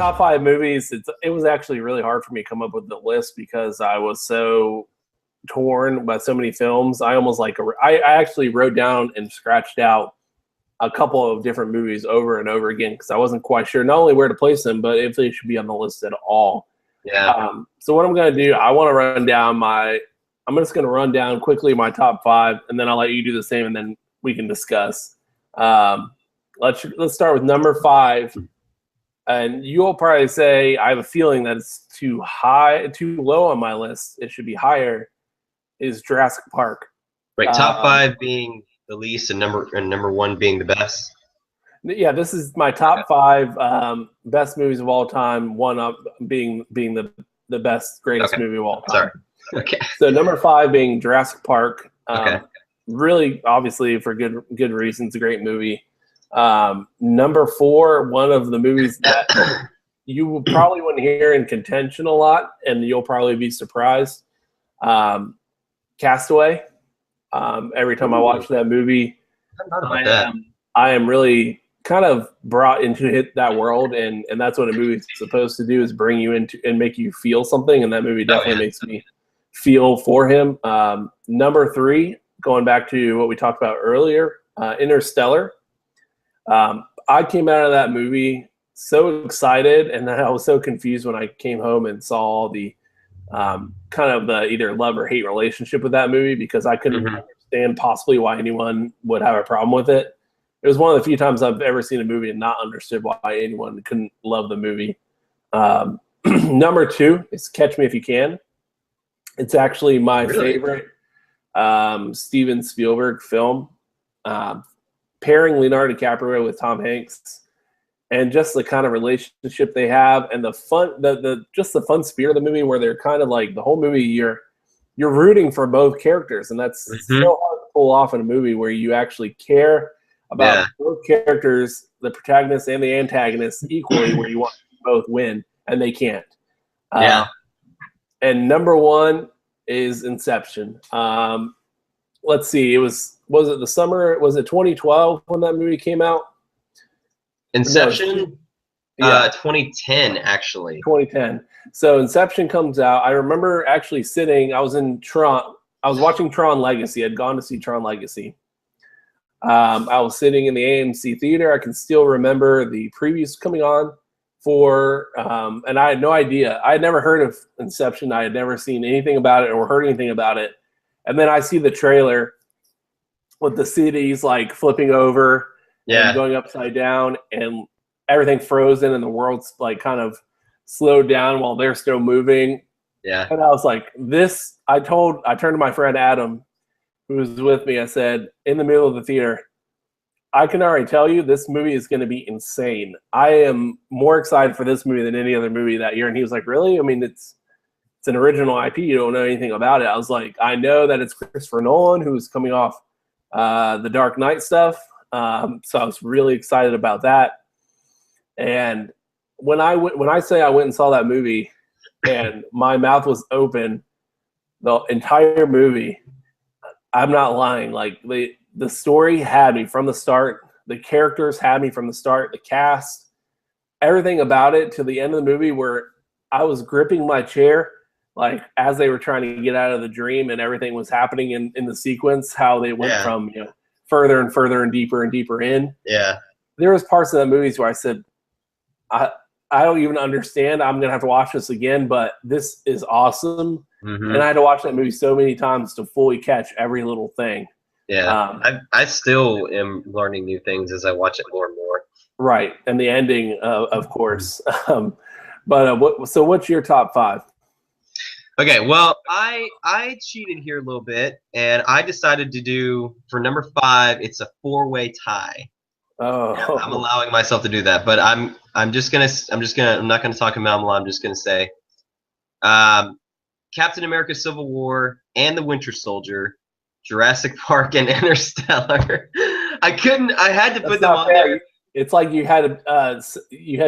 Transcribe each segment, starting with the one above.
top 5 movies, it was actually really hard for me to come up with the list because I was so torn by so many films. I almost I actually wrote down and scratched out a couple of different movies over and over again because I wasn't quite sure not only where to place them, but if they should be on the list at all. Yeah. So what I'm going to do, I'm just going to run down quickly my top 5, and then I'll let you do the same, and then we can discuss. Let's start with number 5. And you'll probably say, I have a feeling that it's too low on my list. It should be higher. Is Jurassic Park. Right, top 5 being the least and number 1 being the best. Yeah, this is my top 5 best movies of all time. One up being the best, greatest movie of all time. Sorry. Okay. So number 5 being Jurassic Park. Okay. Really, obviously, for good reasons, a great movie. Number 4, one of the movies that you probably wouldn't hear in contention a lot, and you'll probably be surprised. Castaway. Every time I watch that movie, I am really kind of brought into that world, and that's what a movie is supposed to do, is bring you into and make you feel something, and that movie definitely makes me feel for him. Number 3, going back to what we talked about earlier, Interstellar. I came out of that movie so excited, and then I was so confused when I came home and saw all the kind of the either love or hate relationship with that movie, because I couldn't understand possibly why anyone would have a problem with it. It was one of the few times I've ever seen a movie and not understood why anyone couldn't love the movie. Number 2 is Catch Me If You Can. It's actually my favorite Steven Spielberg film. Pairing Leonardo DiCaprio with Tom Hanks, and just the kind of relationship they have, and the fun, just the fun spirit of the movie, where they're kind of like the whole movie you're rooting for both characters, and that's so hard to pull off in a movie where you actually care about both characters, the protagonist and the antagonist, equally, where you want to both win, and they can't. And number 1 is Inception. Let's see, was it the summer? Was it 2012 when that movie came out? Inception? No, 2010, actually. 2010. So Inception comes out. I remember actually sitting, I was in Tron. I was watching Tron Legacy. I'd gone to see Tron Legacy. I was sitting in the AMC theater. I can still remember the previews coming on for, and I had no idea. I had never heard of Inception. I had never seen anything about it or heard anything about it. And then I see the trailer with the cities like flipping over and going upside down, and everything frozen, and the world's like kind of slowed down while they're still moving. Yeah. And I was like, I turned to my friend Adam, who was with me. I said, in the middle of the theater, I can already tell you this movie is going to be insane. I am more excited for this movie than any other movie that year. And he was like, really? I mean, it's an original IP. You don't know anything about it. I was like, I know that it's Christopher Nolan, who's coming off the Dark Knight stuff. So I was really excited about that. And when I say I went and saw that movie and my mouth was open the entire movie, I'm not lying. Like the story had me from the start. The characters had me from the start. The cast, everything about it, to the end of the movie, where I was gripping my chair, like as they were trying to get out of the dream and everything was happening in the sequence, how they went from further and further and deeper in. Yeah. There was parts of that movies where I said, I don't even understand. I'm gonna have to watch this again, but this is awesome. And I had to watch that movie so many times to fully catch every little thing. Yeah, I still am learning new things as I watch it more and more. Right, and the ending, of course. So what's your top 5? Okay, well, I cheated here a little bit, and I decided to do, for number 5, it's a 4-way tie. Oh, yeah, I'm allowing myself to do that, but I'm not gonna talk about them. I'm just gonna say, Captain America: Civil War and The Winter Soldier, Jurassic Park, and Interstellar. I had to put them on there. It's like you had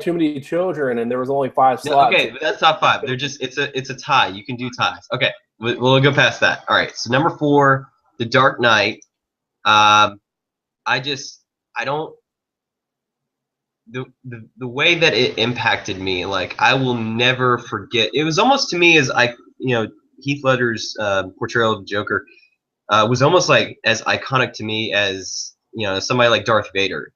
too many children, and there was only 5 slots. Okay, but that's top 5. They're just it's a tie. You can do ties. Okay, we'll go past that. All right. So number 4, The Dark Knight. the way that it impacted me, like I will never forget. It was almost to me as Heath Ledger's portrayal of Joker was almost like as iconic to me as somebody like Darth Vader,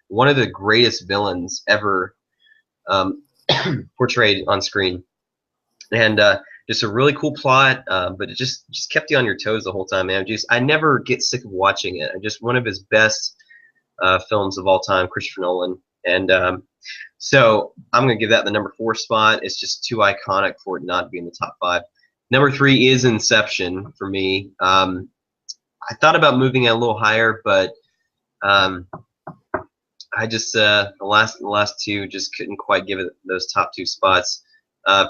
one of the greatest villains ever portrayed on screen, and just a really cool plot, but it just kept you on your toes the whole time, man. I never get sick of watching it. Just one of his best films of all time, Christopher Nolan, and so I'm gonna give that the number 4 spot. It's just too iconic for it not to be in the top 5. Number 3 is Inception for me. I thought about moving it a little higher, but I just the last 2 just couldn't quite give it those top 2 spots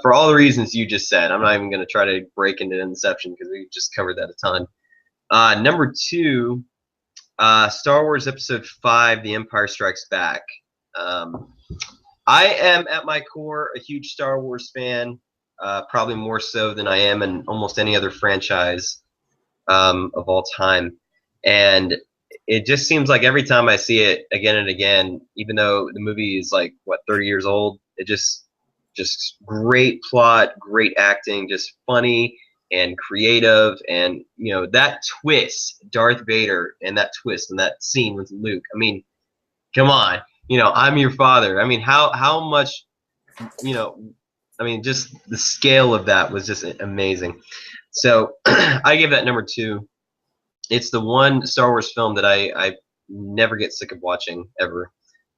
for all the reasons you just said. I'm not even going to try to break into Inception because we just covered that a ton. Number 2, Star Wars Episode 5: The Empire Strikes Back. I am at my core a huge Star Wars fan, probably more so than I am in almost any other franchise of all time, and it just seems like every time I see it again and again, even though the movie is like 30 years old, it just great plot, great acting, just funny and creative, and that twist, Darth Vader, and that twist and that scene with Luke. I mean, come on, I'm your father. I mean, how much, I mean, just the scale of that was just amazing. So I give that number 2. It's the one Star Wars film that I never get sick of watching ever,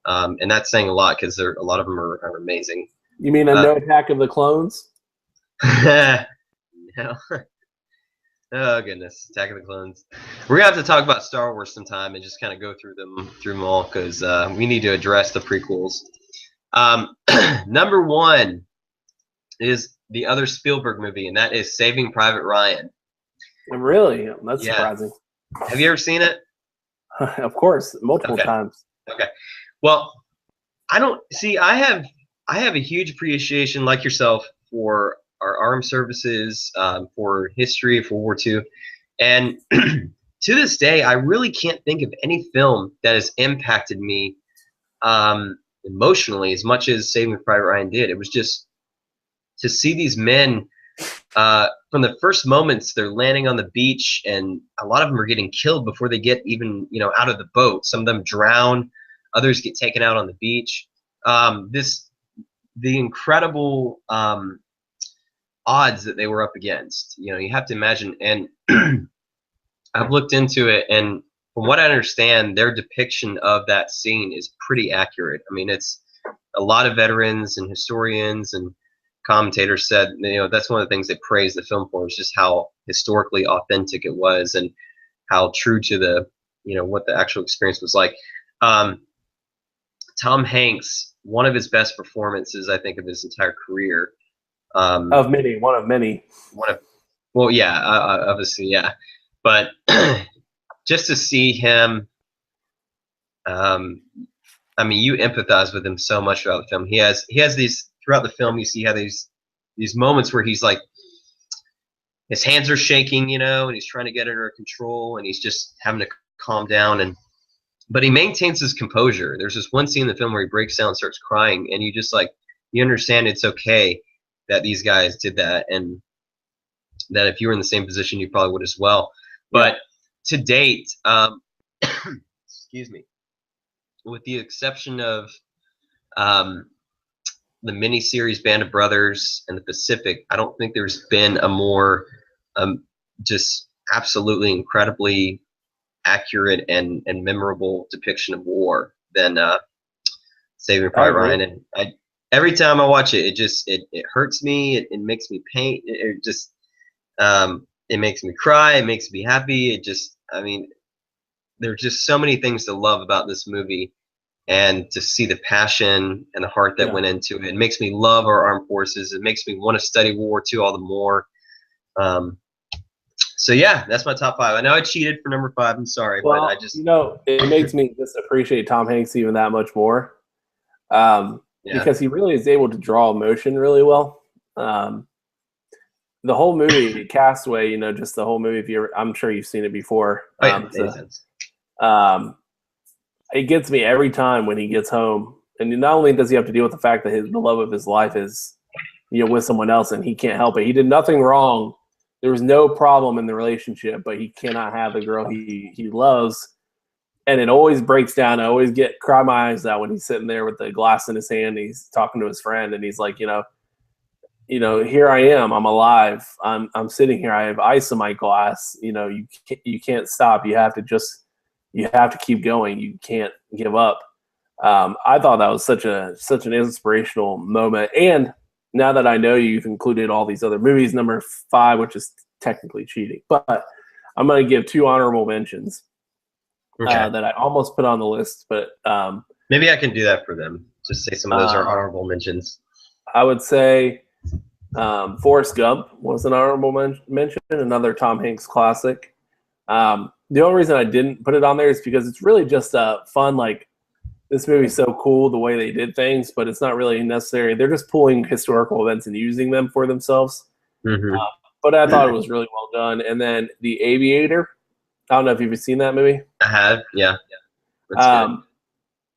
and that's saying a lot because a lot of them are amazing. You mean no Attack of the Clones? No. Oh goodness, Attack of the Clones. We're gonna have to talk about Star Wars sometime and just kind of go through them all because we need to address the prequels. Number 1 is the other Spielberg movie, and that is Saving Private Ryan. Really? That's surprising. Have you ever seen it? Of course, multiple times. Okay. Well, I don't see. I have a huge appreciation, like yourself, for our armed services, for history, for World War II, and to this day, I really can't think of any film that has impacted me emotionally as much as Saving Private Ryan did. It was just to see these men. From the first moments they're landing on the beach, and a lot of them are getting killed before they get even out of the boat. Some of them drown, others get taken out on the beach. The incredible odds that they were up against. You have to imagine, and I've looked into it, and from what I understand, their depiction of that scene is pretty accurate. I mean, it's a lot of veterans and historians and commentators said that's one of the things they praised the film for, is just how historically authentic it was and how true to the what the actual experience was like. Tom Hanks, one of his best performances I think of his entire career, one of many. Well, yeah, obviously, yeah, but just to see him, I mean, you empathize with him so much throughout the film. He has these. Throughout the film, you see how these moments where he's like, his hands are shaking, and he's trying to get it under control, and he's just having to calm down, but he maintains his composure. There's this one scene in the film where he breaks down and starts crying, and you understand it's okay that these guys did that, and that if you were in the same position, you probably would as well. But to date, excuse me, with the exception of the miniseries Band of Brothers and the Pacific, I don't think there's been a more just absolutely incredibly accurate and memorable depiction of war than Saving Private Ryan. And every time I watch it, it hurts me. It makes me pain. It just it makes me cry. It makes me happy. I mean, there's just so many things to love about this movie. And to see the passion and the heart that went into it, it makes me love our armed forces. It makes me want to study World War II all the more. So yeah, that's my top 5. I know I cheated for number 5. I'm sorry, but I just it makes me just appreciate Tom Hanks even that much more, because he really is able to draw emotion really well. The whole movie, Castaway, just the whole movie. I'm sure you've seen it before. it gets me every time when he gets home. And not only does he have to deal with the fact that the love of his life is, with someone else, and he can't help it. He did nothing wrong. There was no problem in the relationship, but he cannot have the girl he loves. And it always breaks down. I always cry my eyes out when he's sitting there with the glass in his hand. He's talking to his friend, and he's like, here I am. I'm alive. I'm sitting here. I have ice in my glass. You can't stop. You have to keep going. You can't give up. I thought that was such an inspirational moment. And now that I know you've included all these other movies, number 5, which is technically cheating, but I'm going to give 2 honorable mentions that I almost put on the list. But maybe I can do that for them. Just say some of those are honorable mentions. I would say Forrest Gump was an honorable mention, another Tom Hanks classic. The only reason I didn't put it on there is because it's really just fun. Like, this movie's so cool the way they did things, but it's not really necessary. They're just pulling historical events and using them for themselves. Mm-hmm. But I thought it was really well done. And then The Aviator. I don't know if you've seen that movie. I have, yeah.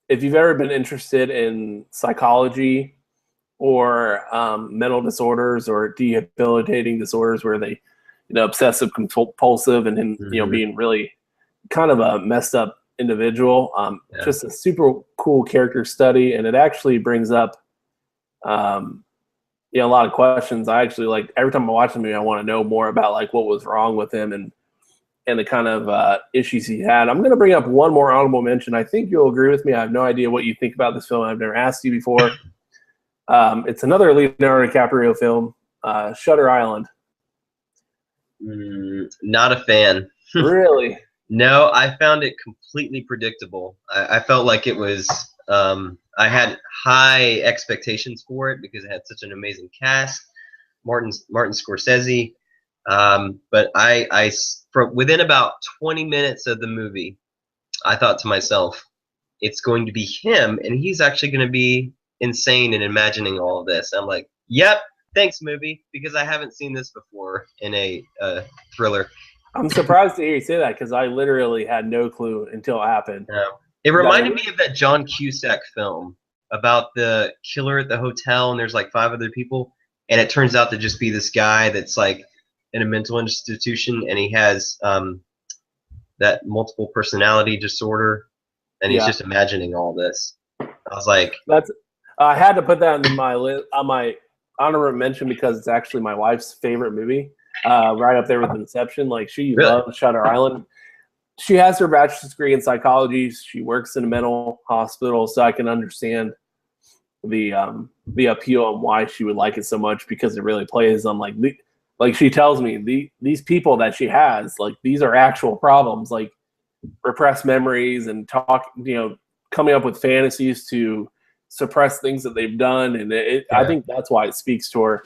If you've ever been interested in psychology or mental disorders or debilitating disorders where they, obsessive compulsive and being really kind of a messed up individual, just a super cool character study, and it actually brings up a lot of questions. I actually, like, every time I watch the movie, I want to know more about like what was wrong with him and the kind of issues he had. I'm going to bring up one more honorable mention. I think you'll agree with me. I have no idea what you think about this film. I've never asked you before. It's another Leonardo DiCaprio film, Shutter Island. Not a fan. Really? No, I found it completely predictable. I felt like it was, I had high expectations for it because it had such an amazing cast, Martin Scorsese. But within about 20 minutes of the movie, I thought to myself, it's going to be him, and he's actually going to be insane in imagining all of this. I'm like, yep, thanks, movie, because I haven't seen this before in a thriller. I'm surprised to hear you say that because I literally had no clue until it happened. Yeah. It reminded me of that John Cusack film about the killer at the hotel, and there's like 5 other people, and it turns out to just be this guy that's like in a mental institution, and he has that multiple personality disorder, and he's just imagining all this. I was like, I had to put that in my list on my honorable mention because it's actually my wife's favorite movie. Right up there with Inception. Like, she loves Shutter Island. She has her bachelor's degree in psychology. She works in a mental hospital, so I can understand the appeal and why she would like it so much, because it really plays on like she tells me these people that she has, like, these are actual problems, like repressed memories and coming up with fantasies to suppress things that they've done, and I think that's why it speaks to her.